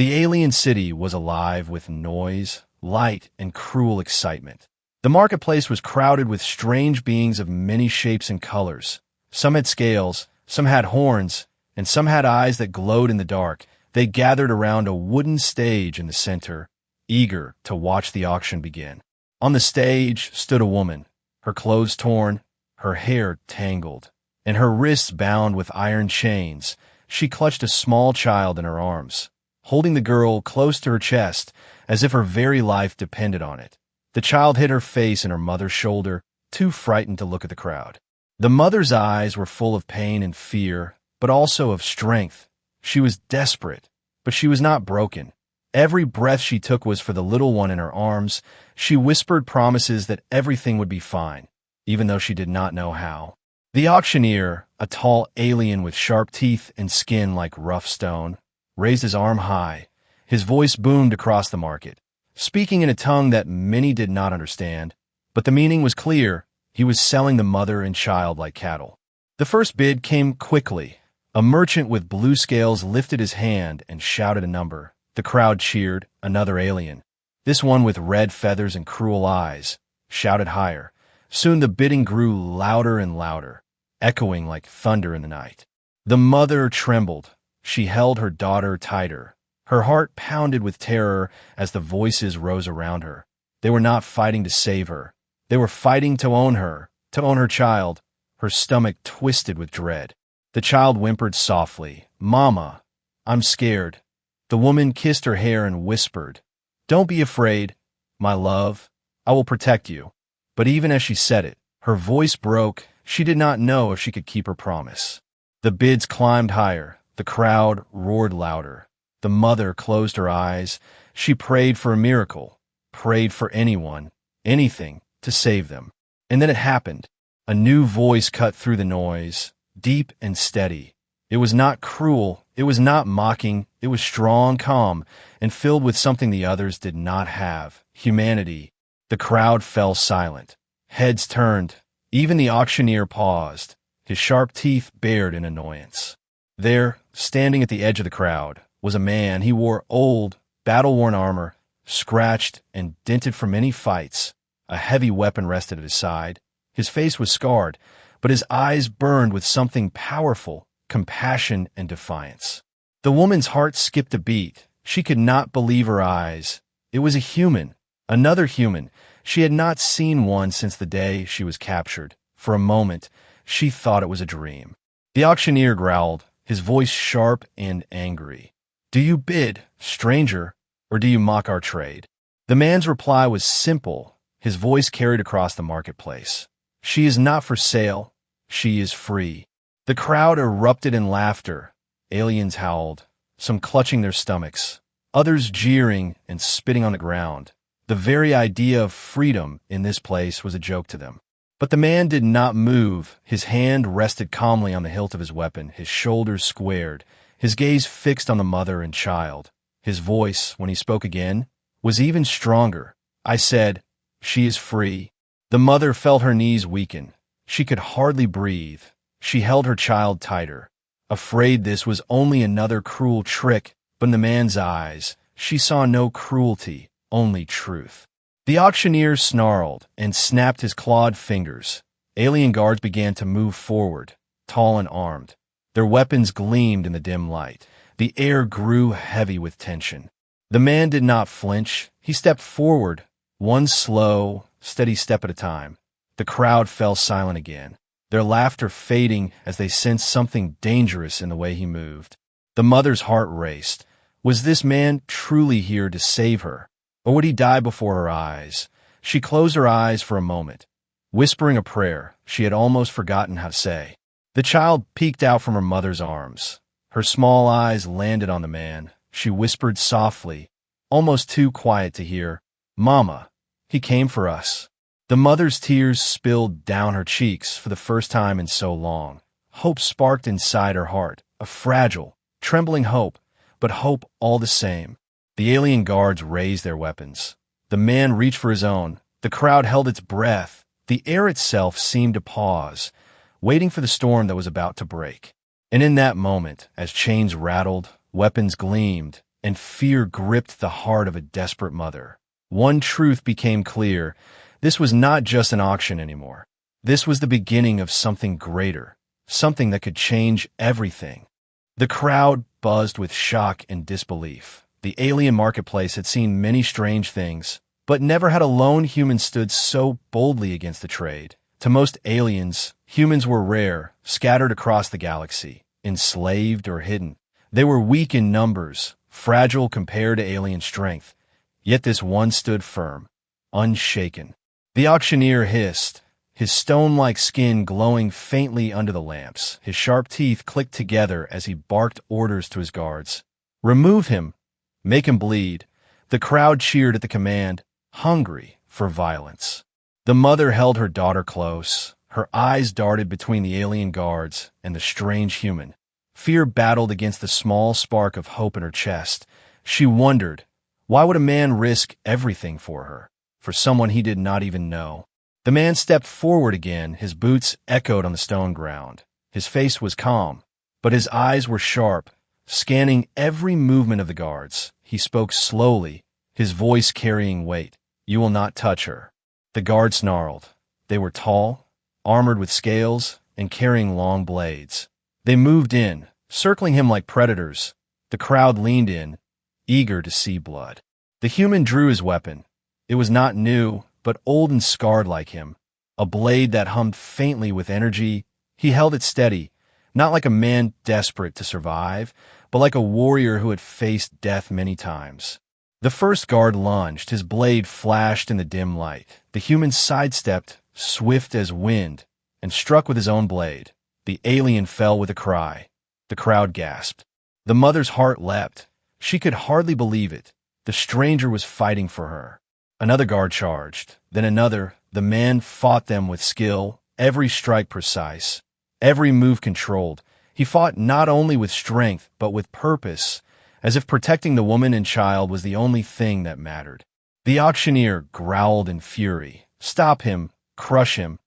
The alien city was alive with noise, light, and cruel excitement. The marketplace was crowded with strange beings of many shapes and colors. Some had scales, some had horns, and some had eyes that glowed in the dark. They gathered around a wooden stage in the center, eager to watch the auction begin. On the stage stood a woman, her clothes torn, her hair tangled, and her wrists bound with iron chains. She clutched a small child in her arms, holding the girl close to her chest as if her very life depended on it. The child hid her face in her mother's shoulder, too frightened to look at the crowd. The mother's eyes were full of pain and fear, but also of strength. She was desperate, but she was not broken. Every breath she took was for the little one in her arms. She whispered promises that everything would be fine, even though she did not know how. The auctioneer, a tall alien with sharp teeth and skin like rough stone, raised his arm high. His voice boomed across the market, speaking in a tongue that many did not understand, but the meaning was clear. He was selling the mother and child like cattle. The first bid came quickly. A merchant with blue scales lifted his hand and shouted a number. The crowd cheered. Another alien, this one with red feathers and cruel eyes, shouted higher. Soon the bidding grew louder and louder, echoing like thunder in the night. The mother trembled. She held her daughter tighter. Her heart pounded with terror as the voices rose around her. They were not fighting to save her. They were fighting to own her child. Her stomach twisted with dread. The child whimpered softly, "Mama, I'm scared." The woman kissed her hair and whispered, "Don't be afraid, my love. I will protect you." But even as she said it, her voice broke. She did not know if she could keep her promise. The bids climbed higher. The crowd roared louder. The mother closed her eyes. She prayed for a miracle, prayed for anyone, anything, to save them. And then it happened. A new voice cut through the noise, deep and steady. It was not cruel, it was not mocking, it was strong, calm, and filled with something the others did not have: humanity. The crowd fell silent. Heads turned. Even the auctioneer paused, his sharp teeth bared in annoyance. There, standing at the edge of the crowd, was a man. He wore old, battle-worn armor, scratched and dented from many fights. A heavy weapon rested at his side. His face was scarred, but his eyes burned with something powerful: compassion and defiance. The woman's heart skipped a beat. She could not believe her eyes. It was a human, another human. She had not seen one since the day she was captured. For a moment, she thought it was a dream. The auctioneer growled, his voice sharp and angry. "Do you bid, stranger, or do you mock our trade?" The man's reply was simple. His voice carried across the marketplace. "She is not for sale. She is free." The crowd erupted in laughter. Aliens howled, some clutching their stomachs, others jeering and spitting on the ground. The very idea of freedom in this place was a joke to them. But the man did not move. His hand rested calmly on the hilt of his weapon, his shoulders squared, his gaze fixed on the mother and child. His voice, when he spoke again, was even stronger. "I said, she is free." The mother felt her knees weaken. She could hardly breathe. She held her child tighter, afraid this was only another cruel trick. But in the man's eyes, she saw no cruelty, only truth. The auctioneer snarled and snapped his clawed fingers. Alien guards began to move forward, tall and armed. Their weapons gleamed in the dim light. The air grew heavy with tension. The man did not flinch. He stepped forward, one slow, steady step at a time. The crowd fell silent again, their laughter fading as they sensed something dangerous in the way he moved. The mother's heart raced. Was this man truly here to save her, or would he die before her eyes? She closed her eyes for a moment, whispering a prayer she had almost forgotten how to say. The child peeked out from her mother's arms. Her small eyes landed on the man. She whispered softly, almost too quiet to hear, "Mama, he came for us." The mother's tears spilled down her cheeks for the first time in so long. Hope sparked inside her heart, a fragile, trembling hope, but hope all the same. The alien guards raised their weapons. The man reached for his own. The crowd held its breath. The air itself seemed to pause, waiting for the storm that was about to break. And in that moment, as chains rattled, weapons gleamed, and fear gripped the heart of a desperate mother. One truth became clear: this was not just an auction anymore. This was the beginning of something greater, something that could change everything. The crowd buzzed with shock and disbelief. The alien marketplace had seen many strange things, but never had a lone human stood so boldly against the trade. To most aliens, humans were rare, scattered across the galaxy, enslaved or hidden. They were weak in numbers, fragile compared to alien strength. Yet this one stood firm, unshaken. The auctioneer hissed, his stone-like skin glowing faintly under the lamps. His sharp teeth clicked together as he barked orders to his guards. "Remove him! Make him bleed!" The crowd cheered at the command, hungry for violence. The mother held her daughter close. Her eyes darted between the alien guards and the strange human. Fear battled against the small spark of hope in her chest. She wondered, why would a man risk everything for her, for someone he did not even know? The man stepped forward again, his boots echoed on the stone ground. His face was calm, but his eyes were sharp, scanning every movement of the guards. He spoke slowly, his voice carrying weight. "You will not touch her." The guards snarled. They were tall, armored with scales, and carrying long blades. They moved in, circling him like predators. The crowd leaned in, eager to see blood. The human drew his weapon. It was not new, but old and scarred like him. A blade that hummed faintly with energy. He held it steady, not like a man desperate to survive, but like a warrior who had faced death many times. The first guard lunged, his blade flashed in the dim light. The human sidestepped, swift as wind, and struck with his own blade. The alien fell with a cry. The crowd gasped. The mother's heart leapt. She could hardly believe it. The stranger was fighting for her. Another guard charged, then another. The man fought them with skill, every strike precise, every move controlled. He fought not only with strength, but with purpose, as if protecting the woman and child was the only thing that mattered. The auctioneer growled in fury. "Stop him, crush him."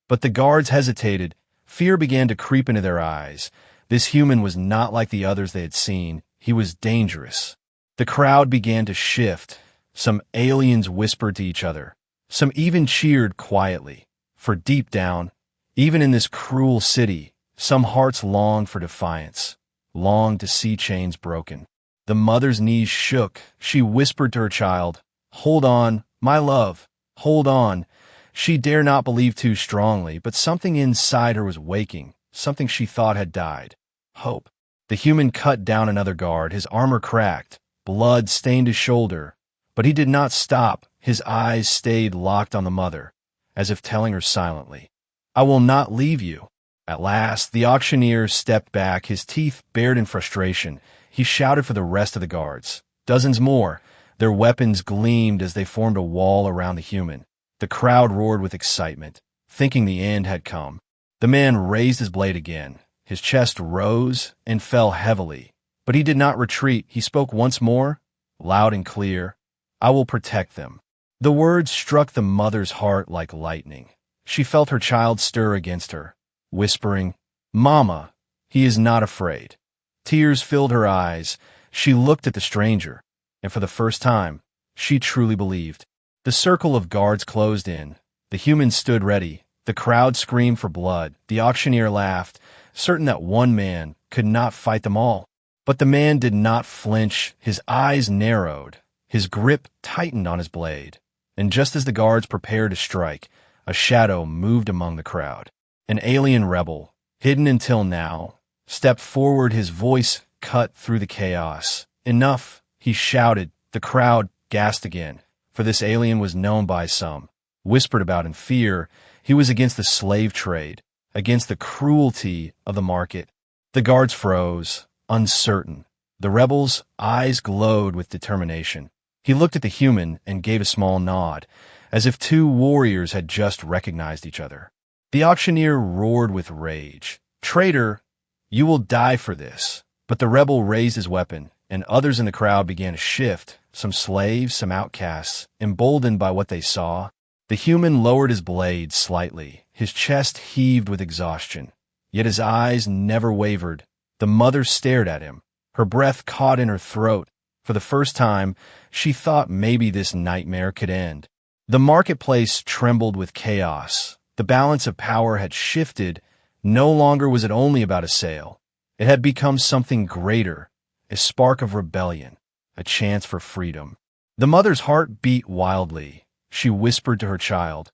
But the guards hesitated. Fear began to creep into their eyes. This human was not like the others they had seen. He was dangerous. The crowd began to shift. Some aliens whispered to each other. Some even cheered quietly. For deep down, even in this cruel city, some hearts longed for defiance, longed to see chains broken. The mother's knees shook. She whispered to her child, "Hold on, my love, hold on." She dare not believe too strongly, but something inside her was waking, something she thought had died. Hope. The human cut down another guard. His armor cracked. Blood stained his shoulder. But he did not stop. His eyes stayed locked on the mother, as if telling her silently, "I will not leave you." At last, the auctioneer stepped back, his teeth bared in frustration. He shouted for the rest of the guards. Dozens more. Their weapons gleamed as they formed a wall around the human. The crowd roared with excitement, thinking the end had come. The man raised his blade again. His chest rose and fell heavily. But he did not retreat. He spoke once more, loud and clear, "I will protect them." The words struck the mother's heart like lightning. She felt her child stir against her, whispering, "Mama, he is not afraid." Tears filled her eyes. She looked at the stranger, and for the first time, she truly believed. The circle of guards closed in. The humans stood ready. The crowd screamed for blood. The auctioneer laughed, certain that one man could not fight them all. But the man did not flinch. His eyes narrowed. His grip tightened on his blade. And just as the guards prepared to strike, a shadow moved among the crowd. An alien rebel, hidden until now, stepped forward, his voice cut through the chaos. "Enough," he shouted. The crowd gasped again, for this alien was known by some, whispered about in fear. He was against the slave trade, against the cruelty of the market. The guards froze, uncertain. The rebel's eyes glowed with determination. He looked at the human and gave a small nod, as if two warriors had just recognized each other. The auctioneer roared with rage. "Traitor, you will die for this." But the rebel raised his weapon, and others in the crowd began to shift, some slaves, some outcasts, emboldened by what they saw. The human lowered his blade slightly. His chest heaved with exhaustion, yet his eyes never wavered. The mother stared at him, her breath caught in her throat. For the first time, she thought maybe this nightmare could end. The marketplace trembled with chaos. The balance of power had shifted. No longer was it only about a sale. It had become something greater, a spark of rebellion, a chance for freedom. The mother's heart beat wildly. She whispered to her child,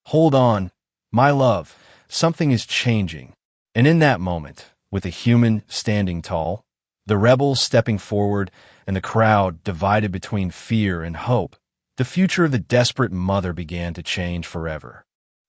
"Hold on, my love, something is changing." And in that moment, with a human standing tall, the rebels stepping forward, and the crowd divided between fear and hope, the future of the desperate mother began to change forever.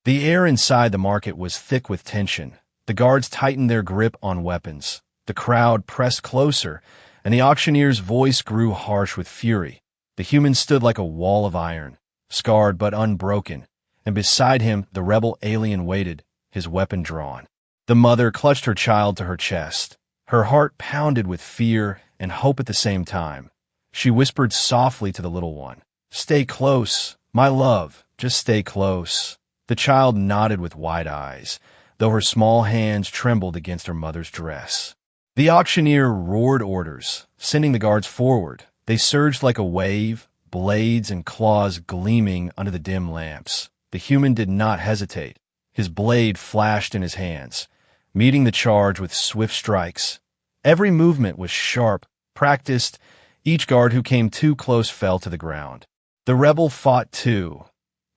The air inside the market was thick with tension. The guards tightened their grip on weapons. The crowd pressed closer, and the auctioneer's voice grew harsh with fury. The human stood like a wall of iron, scarred but unbroken, and beside him the rebel alien waited, his weapon drawn. The mother clutched her child to her chest. Her heart pounded with fear and hope at the same time. She whispered softly to the little one, "Stay close, my love, just stay close." The child nodded with wide eyes, though her small hands trembled against her mother's dress. The auctioneer roared orders, sending the guards forward. They surged like a wave, blades and claws gleaming under the dim lamps. The human did not hesitate. His blade flashed in his hands, meeting the charge with swift strikes. Every movement was sharp, practiced. Each guard who came too close fell to the ground. The rebel fought too,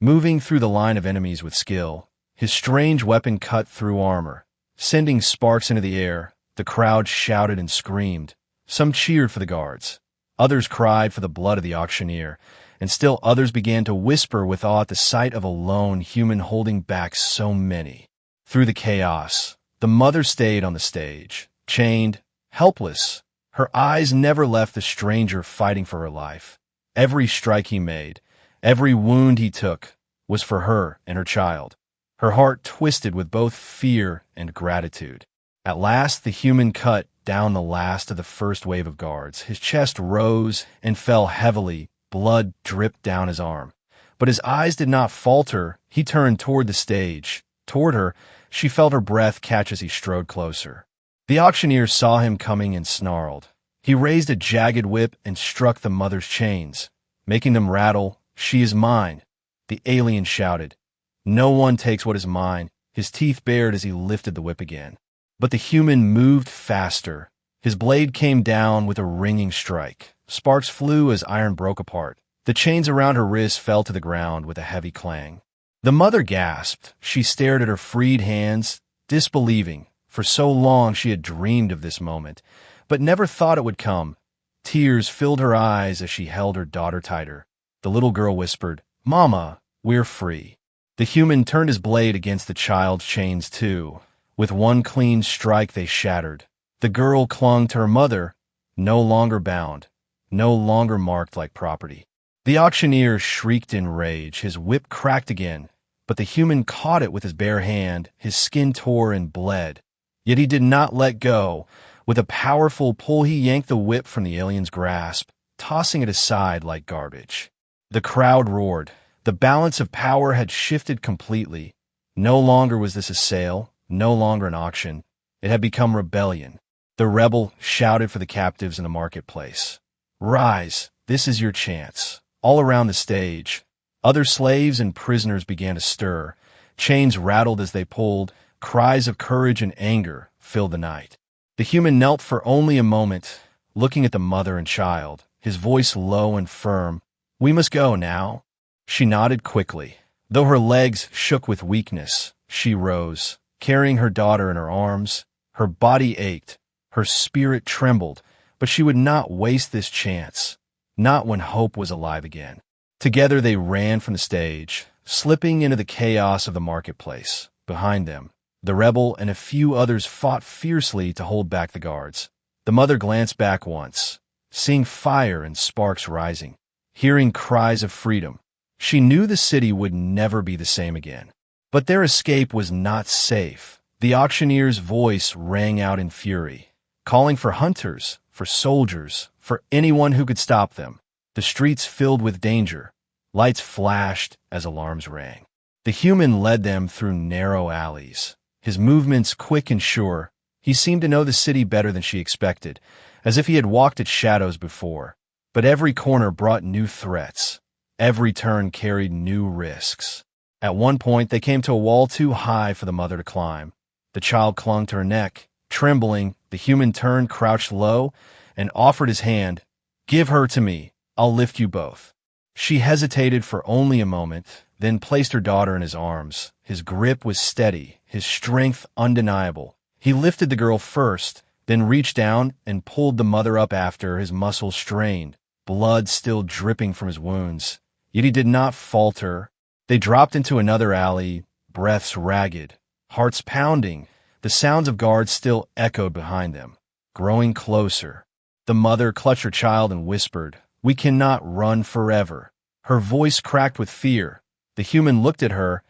moving through the line of enemies with skill. His strange weapon cut through armor, sending sparks into the air. The crowd shouted and screamed. Some cheered for the guards. Others cried for the blood of the auctioneer, and still others began to whisper with awe at the sight of a lone human holding back so many. Through the chaos, the mother stayed on the stage, chained, helpless. Her eyes never left the stranger fighting for her life. Every strike he made, every wound he took, was for her and her child. Her heart twisted with both fear and gratitude. At last, the human cut down the last of the first wave of guards. His chest rose and fell heavily. Blood dripped down his arm. But his eyes did not falter. He turned toward the stage. Toward her, she felt her breath catch as he strode closer. The auctioneer saw him coming and snarled. He raised a jagged whip and struck the mother's chains, making them rattle. "She is mine," the alien shouted. "No one takes what is mine." His teeth bared as he lifted the whip again. But the human moved faster. His blade came down with a ringing strike. Sparks flew as iron broke apart. The chains around her wrists fell to the ground with a heavy clang. The mother gasped. She stared at her freed hands, disbelieving. For so long she had dreamed of this moment, but never thought it would come. Tears filled her eyes as she held her daughter tighter. The little girl whispered, "Mama, we're free." The human turned his blade against the child's chains too. With one clean strike they shattered. The girl clung to her mother, no longer bound, no longer marked like property. The auctioneer shrieked in rage. His whip cracked again, but the human caught it with his bare hand. His skin tore and bled. Yet he did not let go. With a powerful pull, he yanked the whip from the alien's grasp, tossing it aside like garbage. The crowd roared. The balance of power had shifted completely. No longer was this a sale, no longer an auction. It had become rebellion. The rebel shouted for the captives in the marketplace. "Rise, this is your chance." All around the stage, other slaves and prisoners began to stir. Chains rattled as they pulled. Cries of courage and anger filled the night. The human knelt for only a moment, looking at the mother and child, his voice low and firm. "We must go now." She nodded quickly. Though her legs shook with weakness, she rose, carrying her daughter in her arms. Her body ached, her spirit trembled, but she would not waste this chance, not when hope was alive again. Together they ran from the stage, slipping into the chaos of the marketplace. Behind them, the rebel and a few others fought fiercely to hold back the guards. The mother glanced back once, seeing fire and sparks rising, hearing cries of freedom. She knew the city would never be the same again. But their escape was not safe. The auctioneer's voice rang out in fury, calling for hunters, for soldiers, for anyone who could stop them. The streets filled with danger. Lights flashed as alarms rang. The human led them through narrow alleys, his movements quick and sure. He seemed to know the city better than she expected, as if he had walked its shadows before. But every corner brought new threats. Every turn carried new risks. At one point, they came to a wall too high for the mother to climb. The child clung to her neck. Trembling, the human turned, crouched low, and offered his hand. "Give her to me. I'll lift you both." She hesitated for only a moment, then placed her daughter in his arms. His grip was steady, his strength undeniable. He lifted the girl first, then reached down and pulled the mother up after, his muscles strained, blood still dripping from his wounds. Yet he did not falter. They dropped into another alley, breaths ragged, hearts pounding. The sounds of guards still echoed behind them, growing closer. The mother clutched her child and whispered, "We cannot run forever." Her voice cracked with fear. The human looked at her,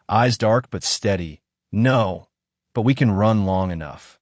eyes dark but steady. "No, but we can run long enough."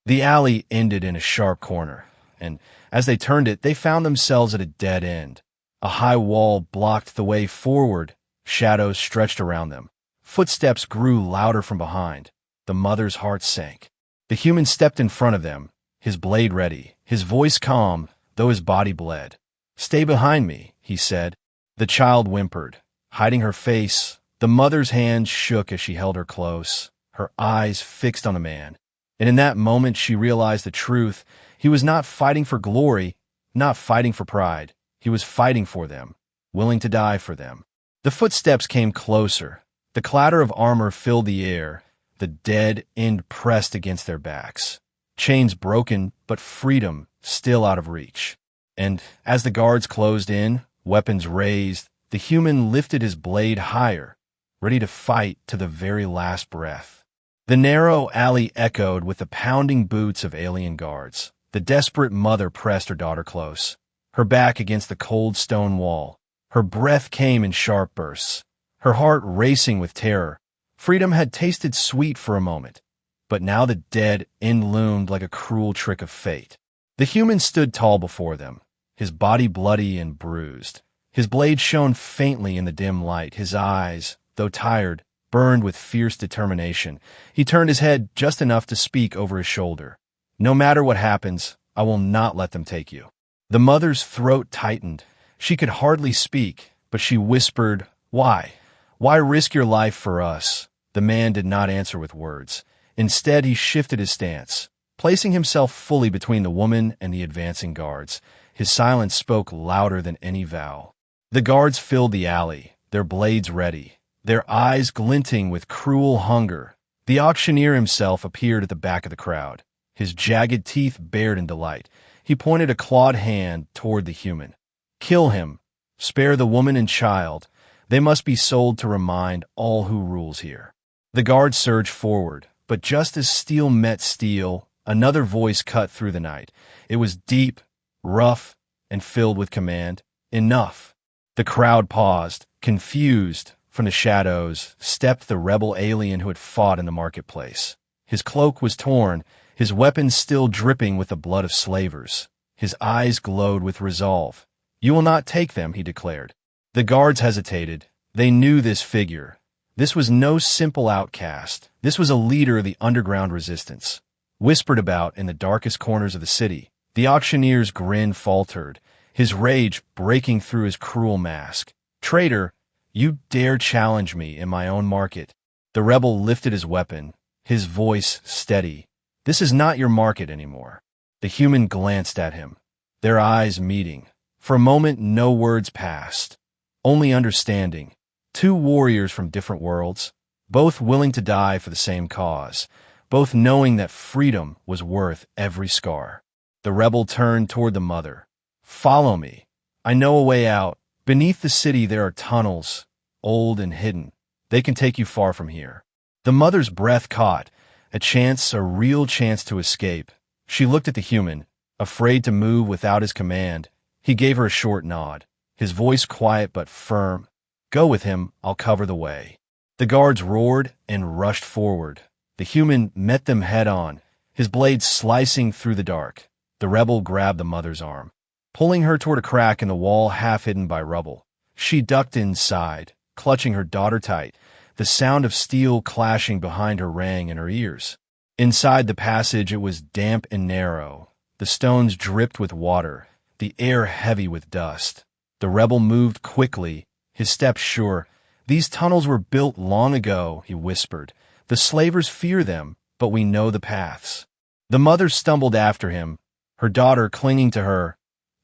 The alley ended in a sharp corner, and as they turned it, they found themselves at a dead end. A high wall blocked the way forward. Shadows stretched around them. Footsteps grew louder from behind. The mother's heart sank. The human stepped in front of them, his blade ready, his voice calm, though his body bled. "Stay behind me," he said. The child whimpered, hiding her face. The mother's hand shook as she held her close, her eyes fixed on the man. And in that moment she realized the truth. He was not fighting for glory, not fighting for pride. He was fighting for them, willing to die for them. The footsteps came closer. The clatter of armor filled the air. The dead end pressed against their backs. Chains broken, but freedom still out of reach. And as the guards closed in, weapons raised, the human lifted his blade higher, ready to fight to the very last breath. The narrow alley echoed with the pounding boots of alien guards. The desperate mother pressed her daughter close, her back against the cold stone wall. Her breath came in sharp bursts, her heart racing with terror. Freedom had tasted sweet for a moment, but now the dead end loomed like a cruel trick of fate. The human stood tall before them, his body bloody and bruised. His blade shone faintly in the dim light. His eyes, though tired, burned with fierce determination. He turned his head just enough to speak over his shoulder. "No matter what happens, I will not let them take you." The mother's throat tightened. She could hardly speak, but she whispered, "Why? Why risk your life for us?" The man did not answer with words. Instead, he shifted his stance, placing himself fully between the woman and the advancing guards. His silence spoke louder than any vow. The guards filled the alley, their blades ready, their eyes glinting with cruel hunger. The auctioneer himself appeared at the back of the crowd, his jagged teeth bared in delight. He pointed a clawed hand toward the human. "Kill him. Spare the woman and child. They must be sold to remind all who rules here." The guards surged forward, but just as steel met steel, another voice cut through the night. It was deep, rough, and filled with command. "Enough." The crowd paused, confused. From the shadows stepped the rebel alien who had fought in the marketplace. His cloak was torn, his weapons still dripping with the blood of slavers. His eyes glowed with resolve. "You will not take them," he declared. The guards hesitated. They knew this figure. This was no simple outcast. This was a leader of the underground resistance, whispered about in the darkest corners of the city. The auctioneer's grin faltered, his rage breaking through his cruel mask. "Traitor, you dare challenge me in my own market?" The rebel lifted his weapon, his voice steady. "This is not your market anymore." The human glanced at him, their eyes meeting. For a moment, no words passed, only understanding. Two warriors from different worlds, both willing to die for the same cause, both knowing that freedom was worth every scar. The rebel turned toward the mother. "Follow me. I know a way out. Beneath the city there are tunnels, old and hidden. They can take you far from here." The mother's breath caught, a real chance to escape. She looked at the human, afraid to move without his command. He gave her a short nod, his voice quiet but firm. "Go with him, I'll cover the way." The guards roared and rushed forward. The human met them head on, his blade slicing through the dark. The rebel grabbed the mother's arm, pulling her toward a crack in the wall half hidden by rubble. She ducked inside, clutching her daughter tight. The sound of steel clashing behind her rang in her ears. Inside the passage it was damp and narrow. The stones dripped with water, the air heavy with dust. The rebel moved quickly, his steps sure. "These tunnels were built long ago," he whispered. "The slavers fear them, but we know the paths." The mother stumbled after him, her daughter clinging to her.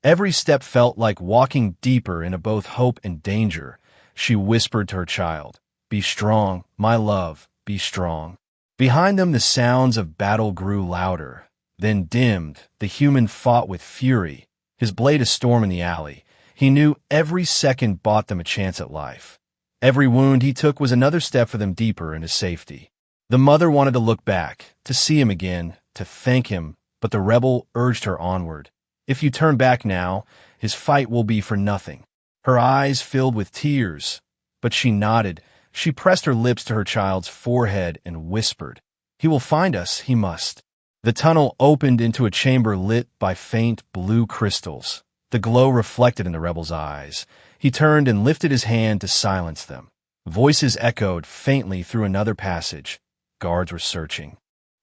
Every step felt like walking deeper into both hope and danger. She whispered to her child, "Be strong, my love, be strong." Behind them the sounds of battle grew louder, then dimmed. The human fought with fury, his blade a storm in the alley. He knew every second bought them a chance at life. Every wound he took was another step for them deeper into safety. The mother wanted to look back, to see him again, to thank him, but the rebel urged her onward. "If you turn back now, his fight will be for nothing." Her eyes filled with tears, but she nodded. She pressed her lips to her child's forehead and whispered, "He will find us, he must." The tunnel opened into a chamber lit by faint blue crystals. The glow reflected in the rebel's eyes. He turned and lifted his hand to silence them. Voices echoed faintly through another passage. Guards were searching.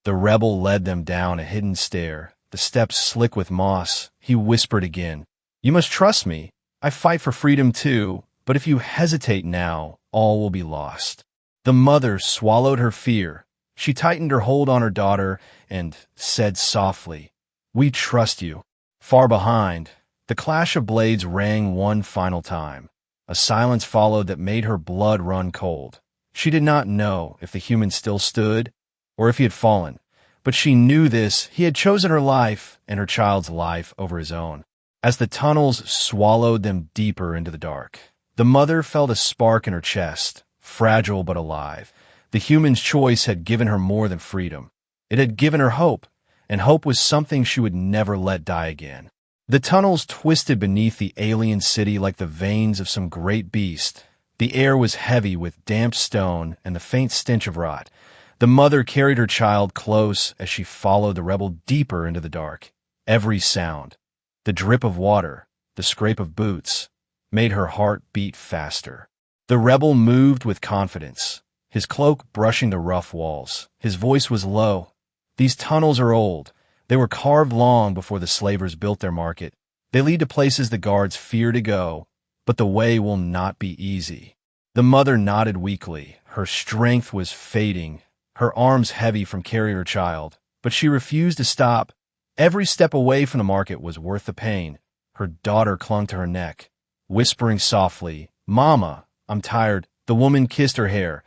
The rebel led them down a hidden stair, the steps slick with moss. He whispered again, "You must trust me. I fight for freedom too, but if you hesitate now, all will be lost." The mother swallowed her fear. She tightened her hold on her daughter and said softly, "We trust you." Far behind, the clash of blades rang one final time. A silence followed that made her blood run cold. She did not know if the human still stood or if he had fallen, but she knew this: he had chosen her life and her child's life over his own. As the tunnels swallowed them deeper into the dark, the mother felt a spark in her chest, fragile but alive. The human's choice had given her more than freedom. It had given her hope, and hope was something she would never let die again. The tunnels twisted beneath the alien city like the veins of some great beast. The air was heavy with damp stone and the faint stench of rot. The mother carried her child close as she followed the rebel deeper into the dark. Every sound, the drip of water, the scrape of boots, made her heart beat faster. The rebel moved with confidence, his cloak brushing the rough walls. His voice was low. "These tunnels are old. They were carved long before the slavers built their market. They lead to places the guards fear to go, but the way will not be easy." The mother nodded weakly. Her strength was fading, her arms heavy from carrying her child, but she refused to stop. Every step away from the market was worth the pain. Her daughter clung to her neck, whispering softly, "Mama, I'm tired." The woman kissed her hair.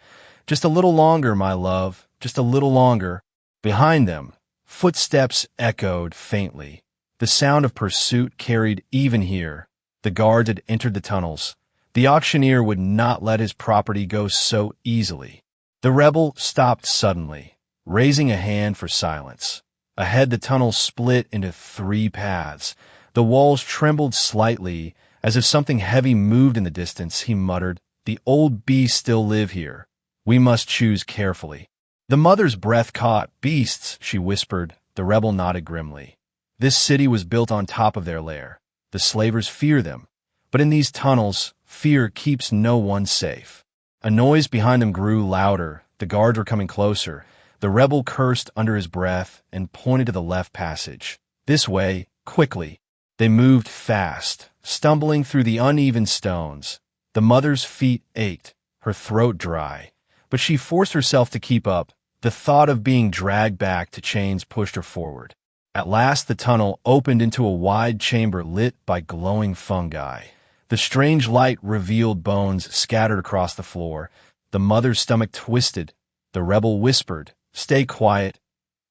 "Just a little longer, my love, just a little longer." Behind them, footsteps echoed faintly. The sound of pursuit carried even here. The guards had entered the tunnels. The auctioneer would not let his property go so easily. The rebel stopped suddenly, raising a hand for silence. Ahead, the tunnel split into three paths. The walls trembled slightly, as if something heavy moved in the distance. He muttered, "The old beasts still live here. We must choose carefully." The mother's breath caught. "Beasts," she whispered. The rebel nodded grimly. This city was built on top of their lair. The slavers fear them. But in these tunnels, fear keeps no one safe. A noise behind them grew louder. The guards were coming closer. The rebel cursed under his breath and pointed to the left passage. "This way, quickly." They moved fast, stumbling through the uneven stones. The mother's feet ached, her throat dry, but she forced herself to keep up. The thought of being dragged back to chains pushed her forward. At last the tunnel opened into a wide chamber lit by glowing fungi. The strange light revealed bones scattered across the floor. The mother's stomach twisted. The rebel whispered, "Stay quiet.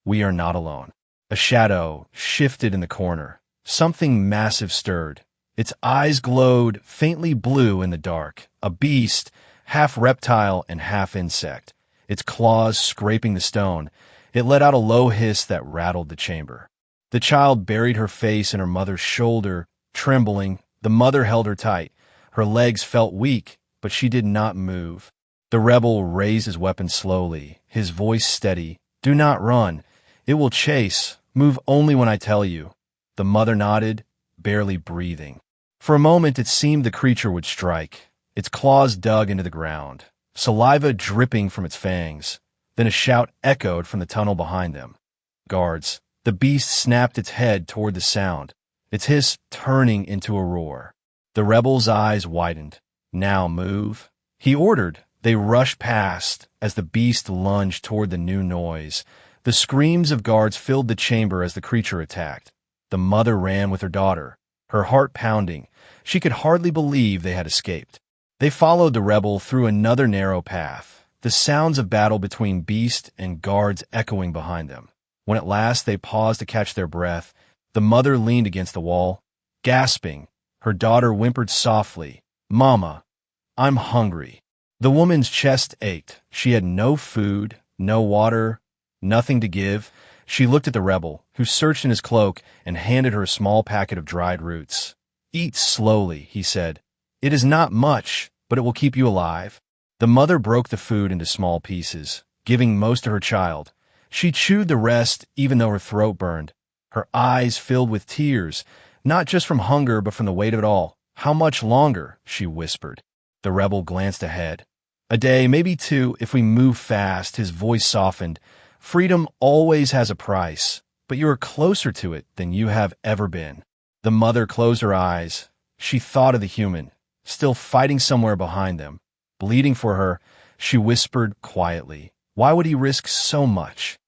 We are not alone." A shadow shifted in the corner. Something massive stirred. Its eyes glowed faintly blue in the dark. A beast, half reptile and half insect, its claws scraping the stone. It let out a low hiss that rattled the chamber. The child buried her face in her mother's shoulder, trembling. The mother held her tight. Her legs felt weak, but she did not move. The rebel raised his weapon slowly, his voice steady. "Do not run. It will chase. Move only when I tell you." The mother nodded, barely breathing. For a moment it seemed the creature would strike. Its claws dug into the ground, saliva dripping from its fangs. Then a shout echoed from the tunnel behind them. "Guards!" The beast snapped its head toward the sound. its hiss turning into a roar. The rebels' eyes widened. "Now move," he ordered. They rushed past as the beast lunged toward the new noise. The screams of guards filled the chamber as the creature attacked. The mother ran with her daughter, her heart pounding. She could hardly believe they had escaped. They followed the rebel through another narrow path, the sounds of battle between beast and guards echoing behind them. When at last they paused to catch their breath, the mother leaned against the wall, gasping. Her daughter whimpered softly, "Mama, I'm hungry." The woman's chest ached. She had no food, no water, nothing to give. She looked at the rebel, who searched in his cloak and handed her a small packet of dried roots. "Eat slowly," he said. "It is not much, but it will keep you alive." The mother broke the food into small pieces, giving most to her child. She chewed the rest even though her throat burned. Her eyes filled with tears, not just from hunger but from the weight of it all. "How much longer?" she whispered. The rebel glanced ahead. "A day, maybe two, if we move fast." His voice softened. "Freedom always has a price, but you are closer to it than you have ever been." The mother closed her eyes. She thought of the human, still fighting somewhere behind them. Bleeding for her, she whispered quietly, "Why would he risk so much?"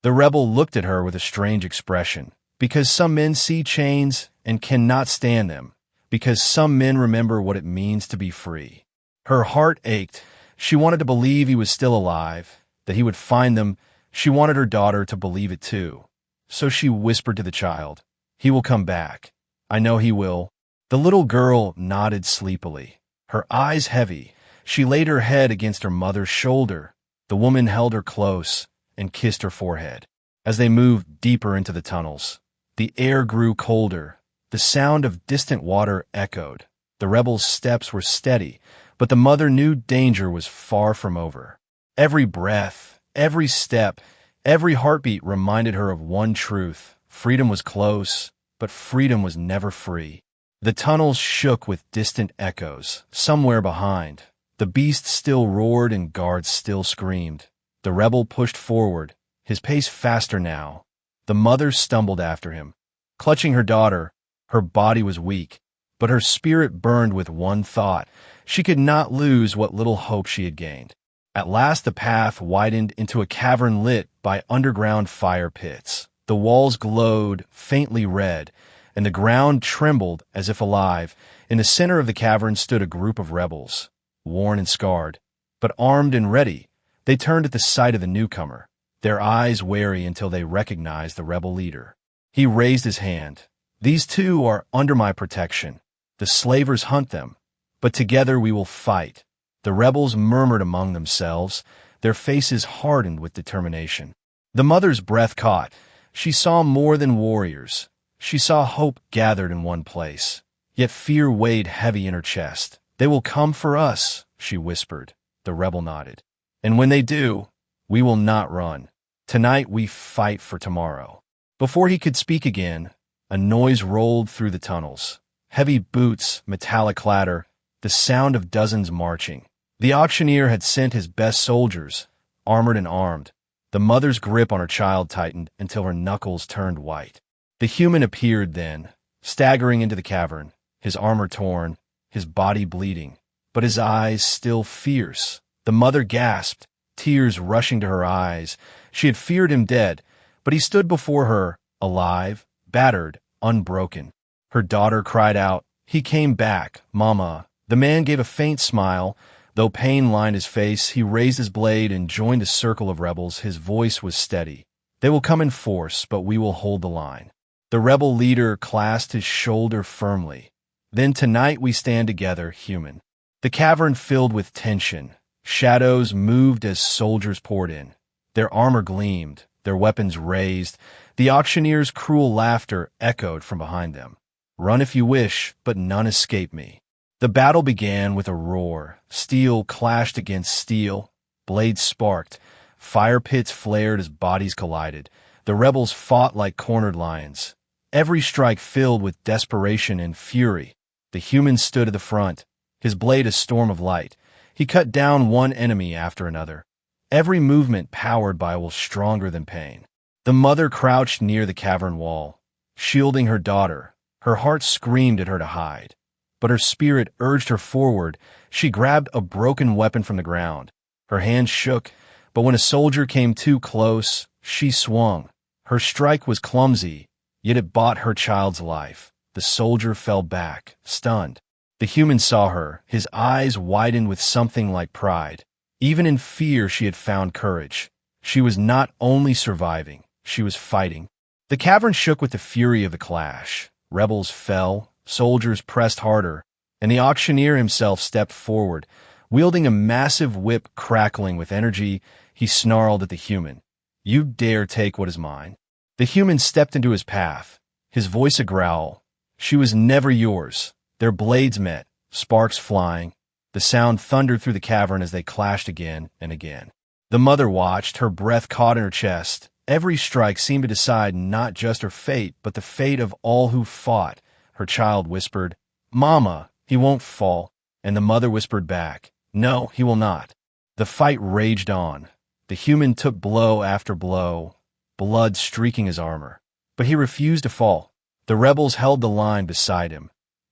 The rebel looked at her with a strange expression. "Because some men see chains and cannot stand them. Because some men remember what it means to be free." Her heart ached. She wanted to believe he was still alive, that he would find them. She wanted her daughter to believe it too. So she whispered to the child, "He will come back. I know he will." The little girl nodded sleepily, her eyes heavy. She laid her head against her mother's shoulder. The woman held her close and kissed her forehead. As they moved deeper into the tunnels, the air grew colder. The sound of distant water echoed. The rebels' steps were steady, but the mother knew danger was far from over. Every breath, every step, every heartbeat reminded her of one truth. Freedom was close, but freedom was never free. The tunnels shook with distant echoes. Somewhere behind, the beast still roared and guards still screamed. The rebel pushed forward, his pace faster now. The mother stumbled after him, clutching her daughter. Her body was weak, but her spirit burned with one thought. She could not lose what little hope she had gained. At last the path widened into a cavern lit by underground fire pits. The walls glowed faintly red, and the ground trembled as if alive. In the center of the cavern stood a group of rebels, worn and scarred, but armed and ready. They turned at the sight of the newcomer, their eyes wary until they recognized the rebel leader. He raised his hand. "These two are under my protection. The slavers hunt them, but together we will fight." The rebels murmured among themselves, their faces hardened with determination. The mother's breath caught. She saw more than warriors. She saw hope gathered in one place, yet fear weighed heavy in her chest. "They will come for us," she whispered. The rebel nodded. "And when they do, we will not run. Tonight we fight for tomorrow." Before he could speak again, a noise rolled through the tunnels. Heavy boots, metallic clatter, the sound of dozens marching. The auctioneer had sent his best soldiers, armored and armed. The mother's grip on her child tightened until her knuckles turned white. The human appeared then, staggering into the cavern, his armor torn, his body bleeding, but his eyes still fierce. The mother gasped, tears rushing to her eyes. She had feared him dead, but he stood before her, alive, battered, unbroken. Her daughter cried out, "He came back, Mama." The man gave a faint smile. Though pain lined his face, he raised his blade and joined a circle of rebels. His voice was steady. "They will come in force, but we will hold the line." The rebel leader clasped his shoulder firmly. "Then tonight we stand together, human." The cavern filled with tension. Shadows moved as soldiers poured in. Their armor gleamed, their weapons raised. The auctioneer's cruel laughter echoed from behind them. "Run if you wish, but none escape me." The battle began with a roar. Steel clashed against steel. Blades sparked. Fire pits flared as bodies collided. The rebels fought like cornered lions, every strike filled with desperation and fury. The human stood at the front, his blade a storm of light. He cut down one enemy after another, every movement powered by a will stronger than pain. The mother crouched near the cavern wall, shielding her daughter, Her heart screamed at her to hide. But her spirit urged her forward. She grabbed a broken weapon from the ground. Her hand shook, but when a soldier came too close, she swung. Her strike was clumsy, yet it bought her child's life. The soldier fell back, stunned. The human saw her, his eyes widened with something like pride. Even in fear, she had found courage. She was not only surviving, she was fighting. The cavern shook with the fury of the clash. Rebels fell, soldiers pressed harder, and the auctioneer himself stepped forward. Wielding a massive whip crackling with energy, he snarled at the human. "You dare take what is mine." The human stepped into his path, his voice a growl. "She was never yours." Their blades met, sparks flying. The sound thundered through the cavern as they clashed again and again. The mother watched, her breath caught in her chest. Every strike seemed to decide not just her fate, but the fate of all who fought. Her child whispered, "Mama, he won't fall." And the mother whispered back, "No, he will not." The fight raged on. The human took blow after blow, blood streaking his armor. But he refused to fall. The rebels held the line beside him.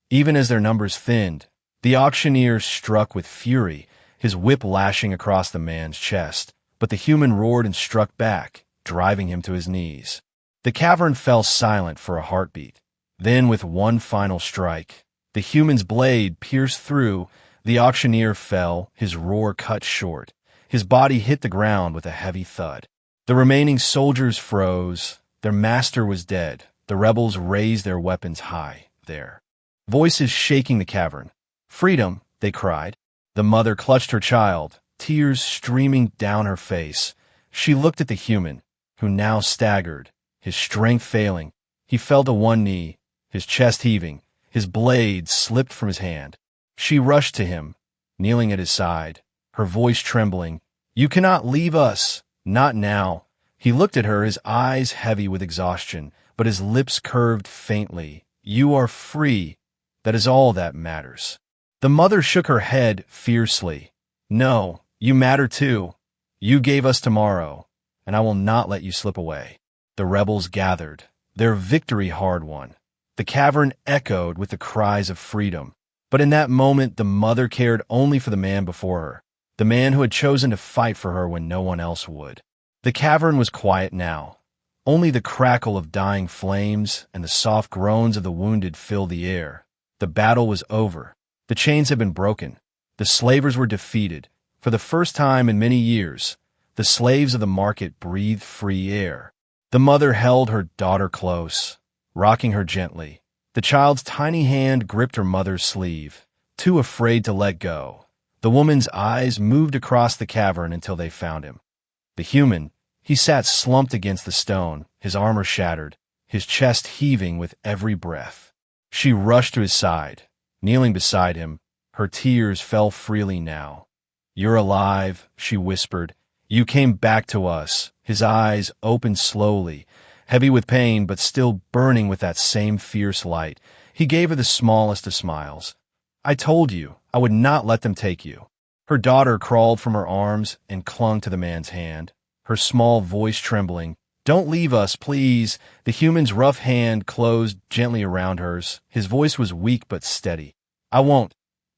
Even as their numbers thinned, the auctioneer struck with fury, his whip lashing across the man's chest. But the human roared and struck back, driving him to his knees. The cavern fell silent for a heartbeat. Then, with one final strike, the human's blade pierced through. The auctioneer fell, his roar cut short. His body hit the ground with a heavy thud. The remaining soldiers froze. Their master was dead. The rebels raised their weapons high, their voices shaking the cavern. "Freedom!" they cried. The mother clutched her child, tears streaming down her face. She looked at the human, who now staggered, his strength failing. He fell to one knee, his chest heaving. His blade slipped from his hand. She rushed to him, kneeling at his side, her voice trembling. "You cannot leave us. Not now." He looked at her, his eyes heavy with exhaustion, but his lips curved faintly. "You are free. That is all that matters." The mother shook her head fiercely. "No, you matter too. You gave us tomorrow, and I will not let you slip away." The rebels gathered, their victory hard won. The cavern echoed with the cries of freedom. But in that moment, the mother cared only for the man before her, the man who had chosen to fight for her when no one else would. The cavern was quiet now. Only the crackle of dying flames and the soft groans of the wounded filled the air. The battle was over. The chains had been broken. The slavers were defeated. For the first time in many years, the slaves of the market breathed free air. The mother held her daughter close, rocking her gently. The child's tiny hand gripped her mother's sleeve, too afraid to let go. The woman's eyes moved across the cavern until they found him. The human, he sat slumped against the stone, his armor shattered, his chest heaving with every breath. She rushed to his side, kneeling beside him. Her tears fell freely now. "You're alive," she whispered. "You came back to us." His eyes opened slowly, heavy with pain but still burning with that same fierce light. He gave her the smallest of smiles. "I told you, I would not let them take you." Her daughter crawled from her arms and clung to the man's hand, her small voice trembling. "Don't leave us, please." The human's rough hand closed gently around hers. His voice was weak but steady. "I won't.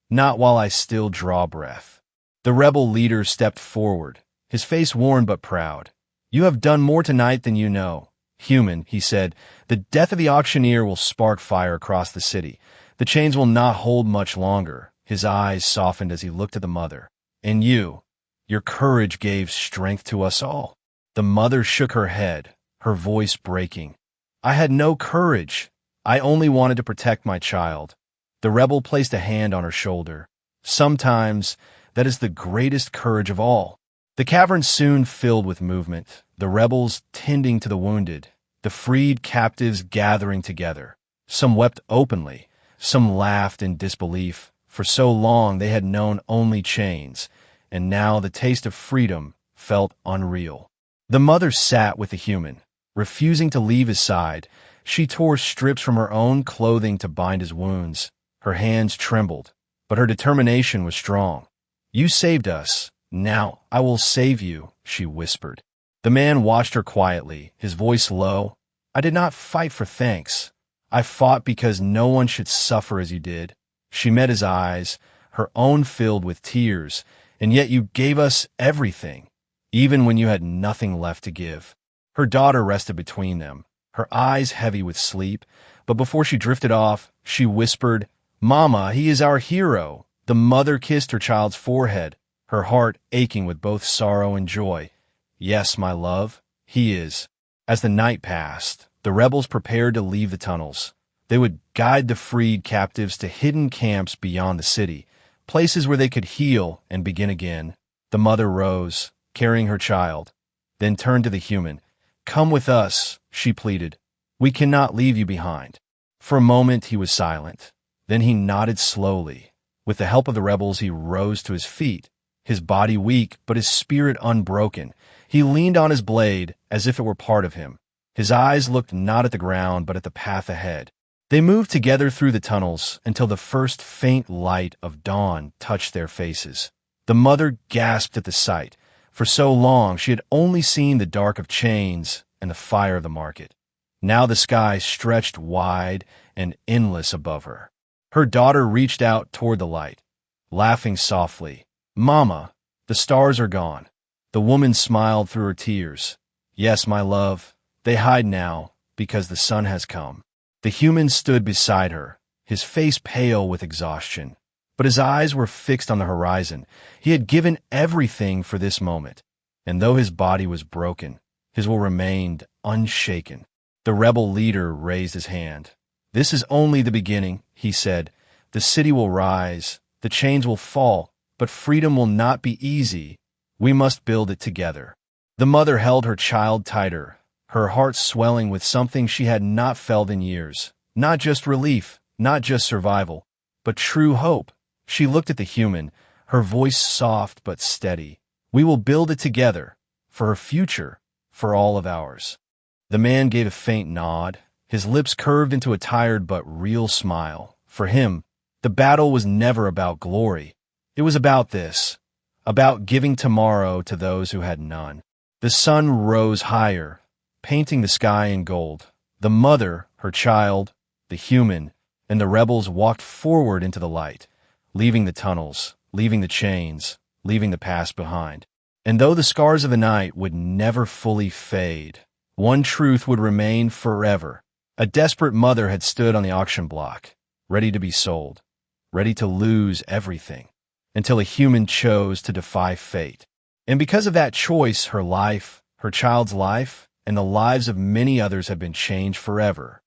Not while I still draw breath." The rebel leader stepped forward, his face worn but proud. "You have done more tonight than you know." "Human," he said, "the death of the auctioneer will spark fire across the city. The chains will not hold much longer." His eyes softened as he looked at the mother. "And you, your courage gave strength to us all." The mother shook her head, her voice breaking. "I had no courage. I only wanted to protect my child." The rebel placed a hand on her shoulder. "Sometimes that is the greatest courage of all." The cavern soon filled with movement, the rebels tending to the wounded, the freed captives gathering together. Some wept openly, some laughed in disbelief. For so long they had known only chains, and now the taste of freedom felt unreal. The mother sat with the human, refusing to leave his side. She tore strips from her own clothing to bind his wounds. Her hands trembled, but her determination was strong. "You saved us. Now I will save you," she whispered. The man watched her quietly, his voice low. "I did not fight for thanks. I fought because no one should suffer as you did. She met his eyes, her own filled with tears, and yet you gave us everything, even when you had nothing left to give. Her daughter rested between them, her eyes heavy with sleep, but before she drifted off, she whispered, "Mama, he is our hero." The mother kissed her child's forehead, her heart aching with both sorrow and joy. "Yes, my love, he is." As the night passed, the rebels prepared to leave the tunnels. They would guide the freed captives to hidden camps beyond the city, places where they could heal and begin again. The mother rose, carrying her child, then turned to the human. "Come with us," she pleaded. "We cannot leave you behind." For a moment he was silent. Then he nodded slowly. With the help of the rebels, he rose to his feet, his body weak but his spirit unbroken. He leaned on his blade as if it were part of him. His eyes looked not at the ground but at the path ahead. They moved together through the tunnels until the first faint light of dawn touched their faces. The mother gasped at the sight. For so long she had only seen the dark of chains and the fire of the market. Now the sky stretched wide and endless above her. Her daughter reached out toward the light, laughing softly. "Mama, the stars are gone." The woman smiled through her tears. "Yes, my love, they hide now because the sun has come." The human stood beside her, his face pale with exhaustion, but his eyes were fixed on the horizon. He had given everything for this moment, and though his body was broken, his will remained unshaken. The rebel leader raised his hand. "This is only the beginning," he said. "The city will rise, the chains will fall, but freedom will not be easy. We must build it together." The mother held her child tighter, her heart swelling with something she had not felt in years. Not just relief, not just survival, but true hope. She looked at the human, her voice soft but steady. "We will build it together, for her future, for all of ours." The man gave a faint nod, his lips curved into a tired but real smile. For him, the battle was never about glory. It was about this, about giving tomorrow to those who had none. The sun rose higher, painting the sky in gold. The mother, her child, the human, and the rebels walked forward into the light, leaving the tunnels, leaving the chains, leaving the past behind. And though the scars of the night would never fully fade, one truth would remain forever. A desperate mother had stood on the auction block, ready to be sold, ready to lose everything, until a human chose to defy fate. And because of that choice, her life, her child's life, and the lives of many others have been changed forever.